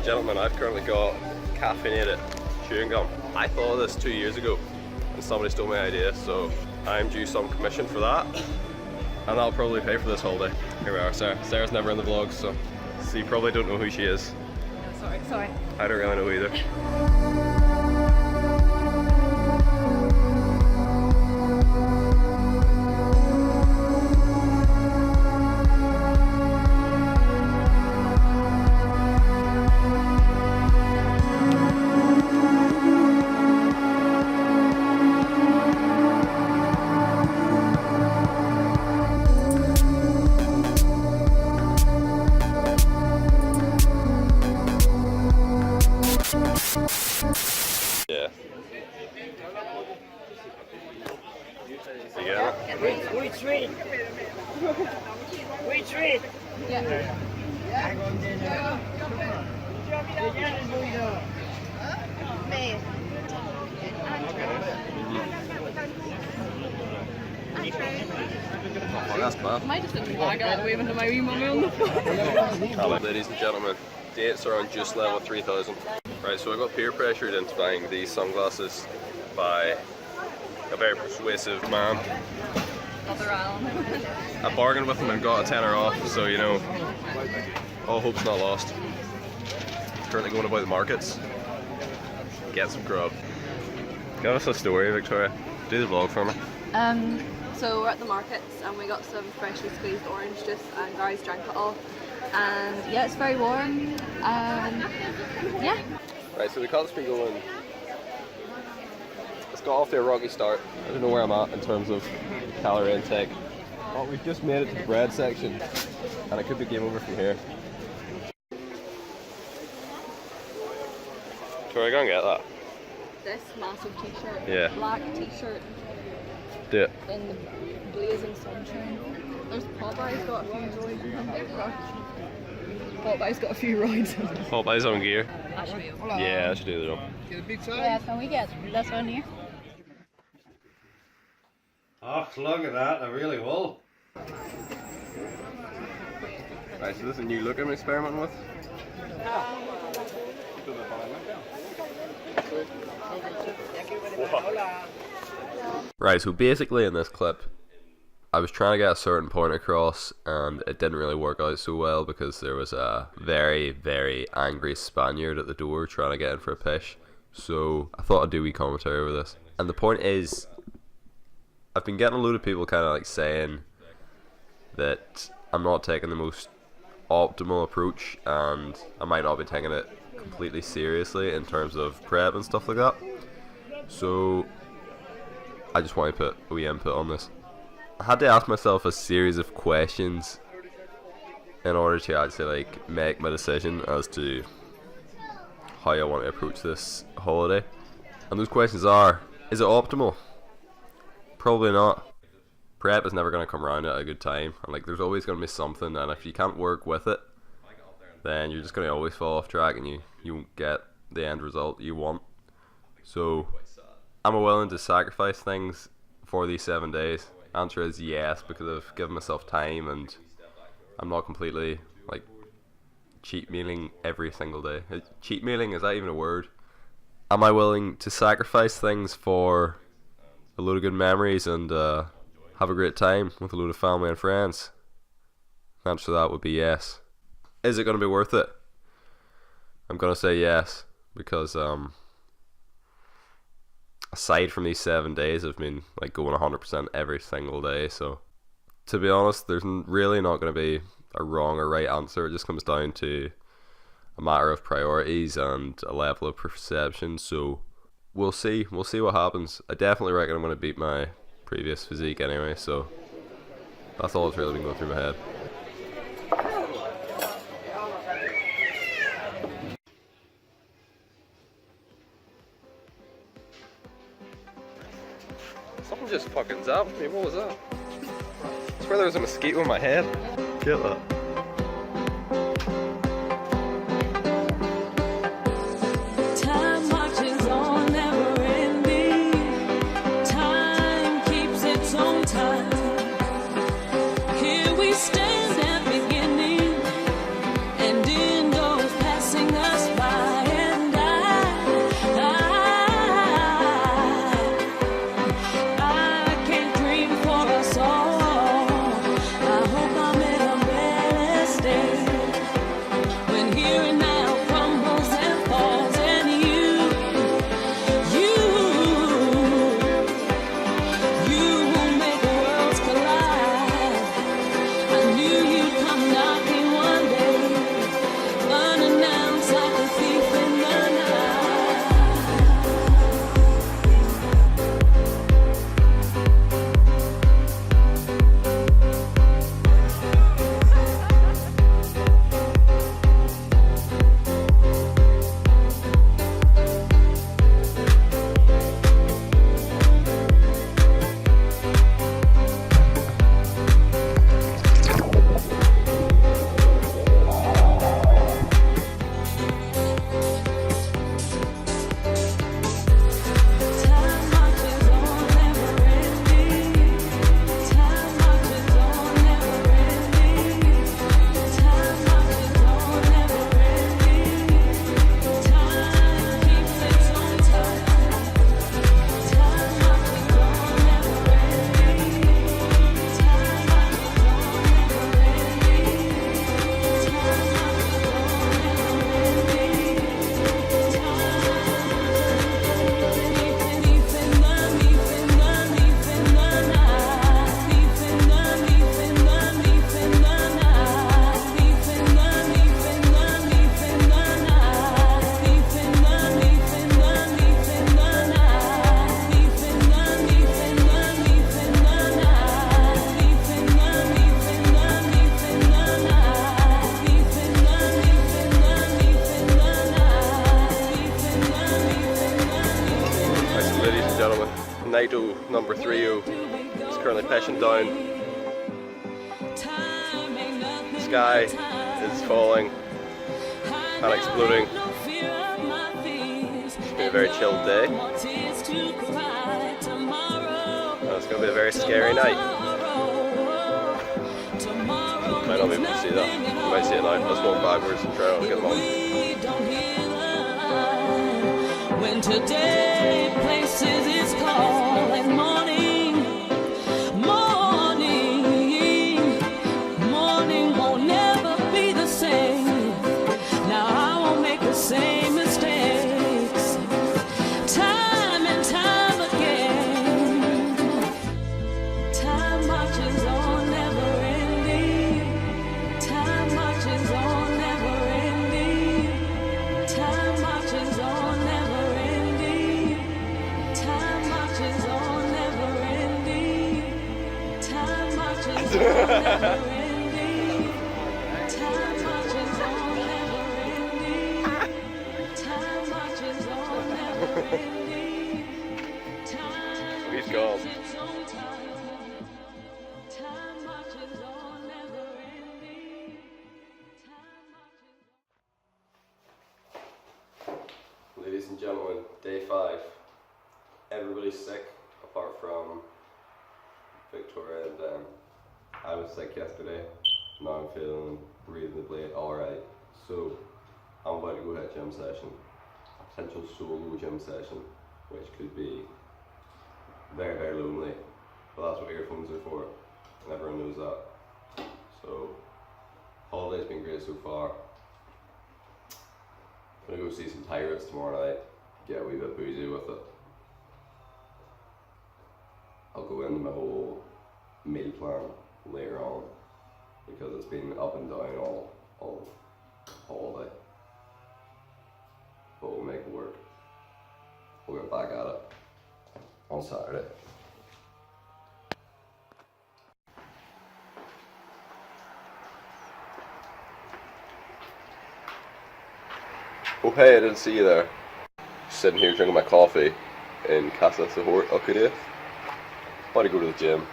and gentlemen, I've currently got caffeinated chewing gum. I thought of this 2 years ago and somebody stole my idea, so I'm due some commission for that, and that'll probably pay for this holiday. Here we are, Sarah. Sarah's never in the vlog, so you probably don't know who she is. No, sorry. I don't really know either. Yeah. You get it? We treat. We treat. Yeah. Oh, that's bad. I might just didn't bag out waving to my wee mummy on the phone. Ladies and gentlemen, dates are on juice level 3000. Right, so I got peer pressured into buying these sunglasses by a very persuasive man. Other Alan. I bargained with him and got a tenner off, so you know, all hope's not lost. Currently going about the markets, get some grub. Give us a story, Victoria. Do the vlog for me. So we're at the markets and we got some freshly squeezed orange juice and guys drank it all. And yeah, it's very warm. Yeah. Right, so the cut's been going. It's got off to a rocky start. I don't know where I'm at in terms of calorie intake. But we've just made it to the bread section, and it could be game over from here. Victoria, go and get that. This massive t-shirt. Yeah. Black t-shirt. Do it. In the blazing sunshine. There's Popeye's got a few roids in him. Popeye's got a few roids in him. Popeye's on gear. That should be okay. Yeah, I should do that. Yeah, can we get this one here? Oh, look at that, I really will. Right, so this is a new look I'm experimenting with. Right, so basically in this clip, I was trying to get a certain point across and it didn't really work out so well because there was a very, very angry Spaniard at the door trying to get in for a pish. So I thought I'd do a wee commentary over this. And the point is, I've been getting a load of people kind of like saying that I'm not taking the most optimal approach and I might not be taking it completely seriously in terms of prep and stuff like that. So I just want to put a wee input on this. I had to ask myself a series of questions in order to actually like make my decision as to how I want to approach this holiday. And those questions are, is it optimal? Probably not. Prep is never going to come around at a good time, and like there's always going to be something, and if you can't work with it, then you're just going to always fall off track and you won't get the end result you want. So am I willing to sacrifice things for these 7 days? Answer is yes, because I've given myself time and I'm not completely like cheat mealing every single day. Cheat mealing, is that even a word? Am I willing to sacrifice things for a load of good memories and have a great time with a load of family and friends? The answer to that would be yes. Is it going to be worth it? I'm going to say yes, because aside from these 7 days, I've been like going 100% every single day. So to be honest, there's really not going to be a wrong or right answer. It just comes down to a matter of priorities and a level of perception. So we'll see what happens. I definitely reckon I'm going to beat my previous physique anyway, so that's all that's really been going through my head. Something just fucking zapped me. What was that? I swear there was a mosquito in my head. Get that. Stand at beginning and in those passing us by. Naito number 30 is currently pitching down. The sky is falling and exploding. It's been a very chilled day. And it's going to be a very scary night. Might not be able to see that. You might see it now. Let's walk backwards and try to get them on. When today places its call like morning, morning won't never be the same. Now I won't make the same mistakes, time and time again. Time marches on, never ending. Time marches on, never ending. Time marches on, never ending. Time marches on, never ending. Time marches on, never ending. Time marches on, never ending. Time marches on, never ending. Time He's gone. its own time. Time marches on, never ending. Time marches. Ladies and gentlemen, day 5. Everybody's sick apart from Victoria and Ben. I was sick yesterday. Now I'm feeling reasonably alright. So I'm about to go to a gym session. A potential solo gym session, which could be very, very lonely. But that's what earphones are for. And everyone knows that. So holiday's been great so far. I'm gonna go see some Pirates tomorrow night, get a wee bit boozy with it. I'll go into my whole meal plan later on because it's been up and down all day. But we'll make it work. We'll get back at it on Saturday. Oh hey, I didn't see you there. Sitting here drinking my coffee in Casa Sahort, Alcudia. About to go to the gym.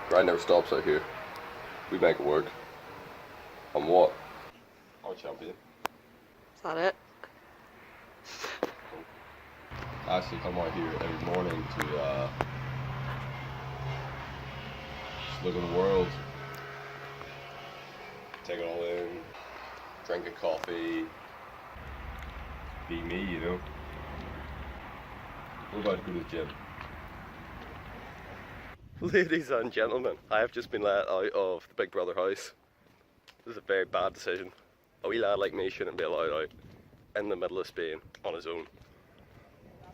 Grind never stops out here. We make it work. On what? I'm a champion. Is that it? I actually come out here every morning to just look at the world. Take it all in, drink a coffee, be me, you know. We're about to go to the gym. Ladies and gentlemen, I have just been let out of the Big Brother house. This is a very bad decision. A wee lad like me shouldn't be allowed out in the middle of Spain on his own.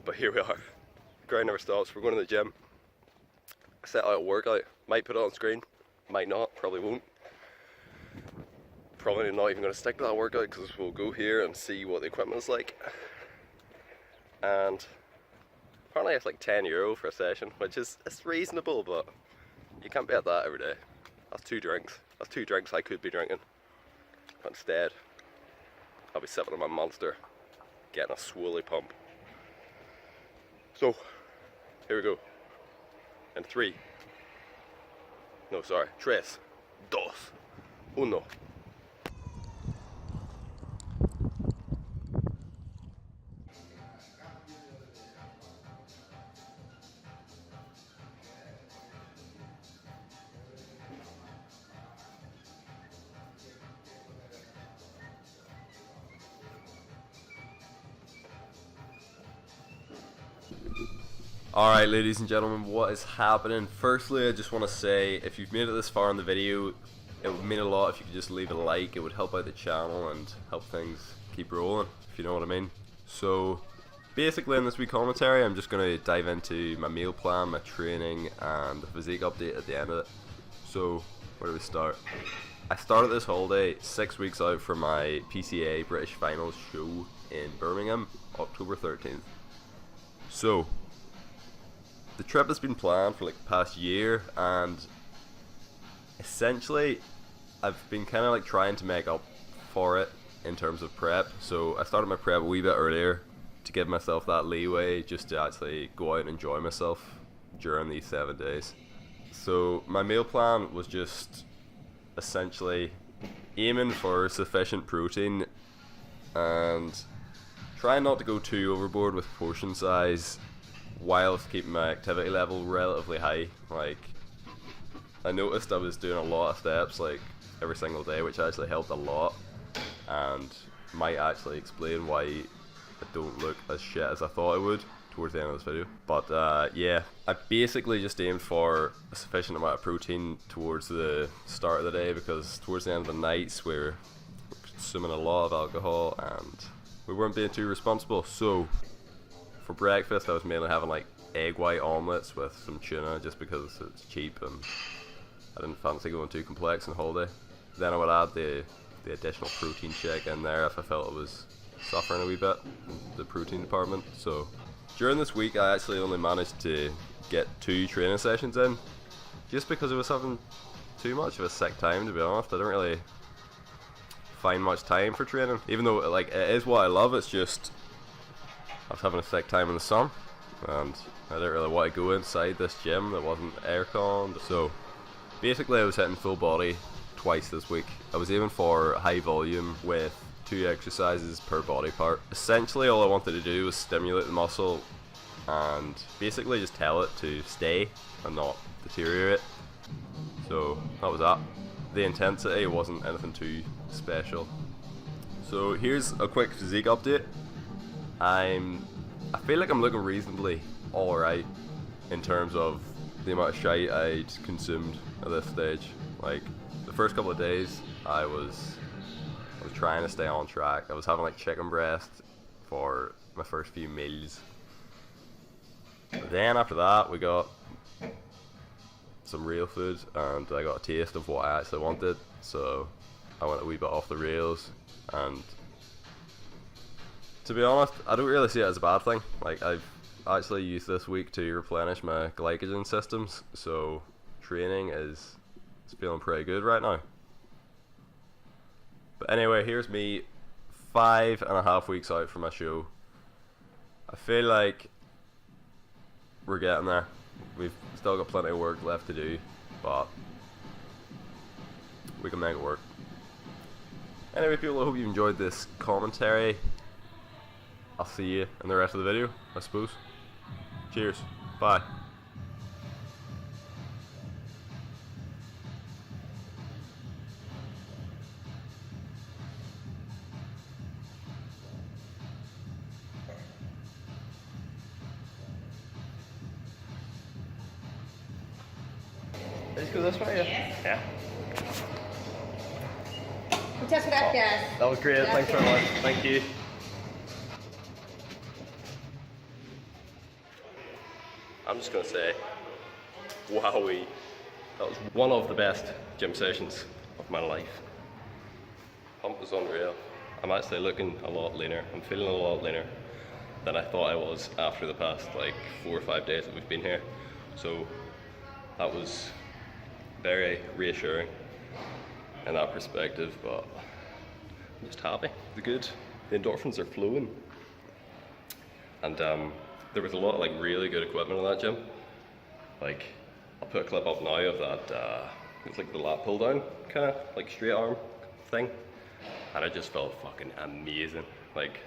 But here we are. The grind never stops. We're going to the gym. I set out a workout. Might put it on screen, might not, probably won't. Probably not even going to stick to that workout because we'll go here and see what the equipment is like. And apparently it's like €10 for a session, which is it's reasonable, but you can't be at that every day. That's 2 drinks. That's 2 drinks I could be drinking. But instead, I'll be sipping on my Monster, getting a swolly pump. So, here we go. In 3. No, sorry. 3, 2, 1. Alright ladies and gentlemen, what is happening? Firstly, I just want to say, if you've made it this far in the video, it would mean a lot if you could just leave a like. It would help out the channel and help things keep rolling, if you know what I mean. So, basically in this wee commentary, I'm just going to dive into my meal plan, my training, and the physique update at the end of it. So, where do we start? I started this holiday 6 weeks out from my PCA British Finals show in Birmingham, October 13th. So, the trip has been planned for like the past year, and essentially I've been kind of like trying to make up for it in terms of prep. So I started my prep a wee bit earlier to give myself that leeway just to actually go out and enjoy myself during these 7 days. So my meal plan was just essentially aiming for sufficient protein and trying not to go too overboard with portion size whilst keeping my activity level relatively high. Like, I noticed I was doing a lot of steps like every single day, which actually helped a lot, and might actually explain why I don't look as shit as I thought I would towards the end of this video. But yeah, I basically just aimed for a sufficient amount of protein towards the start of the day, because towards the end of the nights we're consuming a lot of alcohol and we weren't being too responsible. So for breakfast I was mainly having like egg white omelets with some tuna, just because it's cheap and I didn't fancy going too complex on holiday. Then I would add the additional protein shake in there if I felt it was suffering a wee bit in the protein department. So during this week I actually only managed to get 2 training sessions in, just because I was having too much of a sick time, to be honest. I didn't really find much time for training, even though like it is what I love. It's just I was having a sick time in the sun and I didn't really want to go inside this gym that wasn't aircon. So basically I was hitting full body twice this week. I was aiming for high volume with 2 exercises per body part. Essentially all I wanted to do was stimulate the muscle and basically just tell it to stay and not deteriorate. So that was that. The intensity wasn't anything too special. So here's a quick physique update. I feel like I'm looking reasonably alright in terms of the amount of shite I'd consumed at this stage. Like, the first couple of days I was trying to stay on track. I was having like chicken breast for my first few meals. Then after that we got some real food and I got a taste of what I actually wanted, so I went a wee bit off the rails. And to be honest, I don't really see it as a bad thing. Like, I've actually used this week to replenish my glycogen systems, so training is feeling pretty good right now. But anyway, here's me 5.5 weeks out from my show. I feel like we're getting there. We've still got plenty of work left to do, but we can make it work. Anyway people, I hope you enjoyed this commentary. I'll see you in the rest of the video, I suppose. Cheers. Bye. Let's go this way, yeah? Muchas gracias. That was great, thanks very much. Thank you. I'm just gonna say, wowee, that was one of the best gym sessions of my life. Pump was unreal. I'm actually looking a lot leaner. I'm feeling a lot leaner than I thought I was after the past like 4 or 5 days that we've been here. So that was very reassuring in that perspective, but I'm just happy. The good, the endorphins are flowing. And there was a lot of like really good equipment in that gym. Like, I'll put a clip up now of that, it's like the lat pull down kind of like straight arm thing, and it just felt fucking amazing. Like,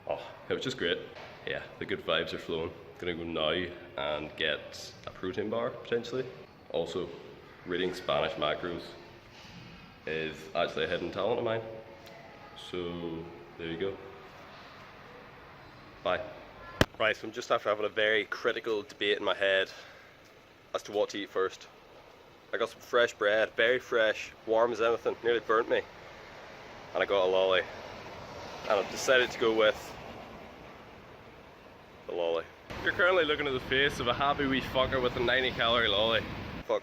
oh, it was just great. Yeah, the good vibes are flowing. Gonna go now and get a protein bar potentially. Also, reading Spanish macros is actually a hidden talent of mine. So there you go. Bye. Right, so I'm just after having a very critical debate in my head as to what to eat first. I got some fresh bread, very fresh, warm as anything, nearly burnt me. And I got a lolly. And I've decided to go with the lolly. You're currently looking at the face of a happy wee fucker with a 90-calorie lolly. Fuck,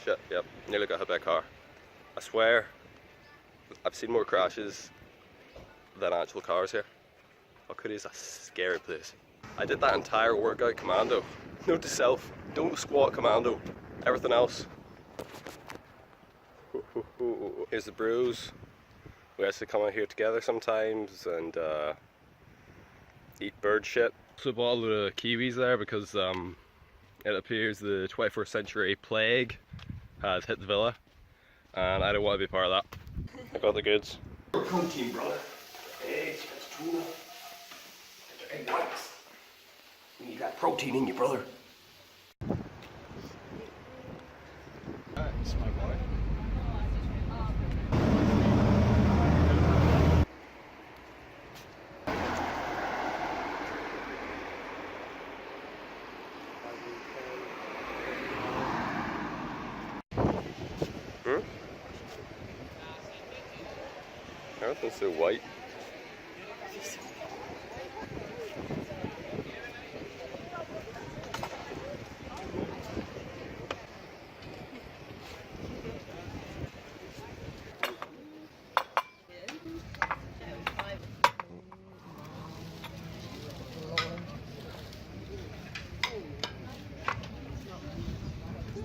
shit, yep, nearly got hit by a car. I swear, I've seen more crashes than actual cars here. Alcudia is a scary place. I did that entire workout commando. Note to self, don't squat commando. Everything else. Here's the brews. We actually come out here together sometimes, and eat bird shit. So bought a load of kiwis there because it appears the 21st century plague has hit the villa, and I don't want to be part of that. I got the goods. Protein, brother. Eggs, tuna, egg whites. You got protein in you, brother. That's my boy. Everything's so white.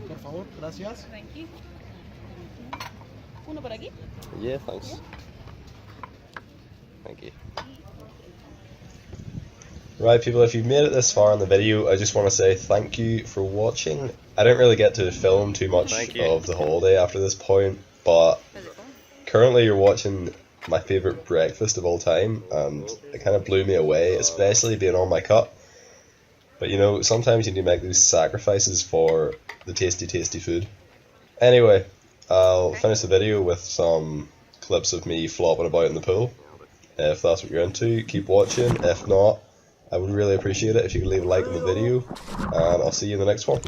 Por favor, gracias. Thank you. Uno por aquí. Yeah, thanks. Thank you. Right people, if you've made it this far in the video, I just want to say thank you for watching. I didn't really get to film too much of the holiday after this point, but currently you're watching my favourite breakfast of all time, and it kind of blew me away, especially being on my cut. But you know, sometimes you need to make these sacrifices for the tasty food. Anyway, I'll finish the video with some clips of me flopping about in the pool. If that's what you're into, keep watching. If not, I would really appreciate it if you could leave a like on the video, and I'll see you in the next one.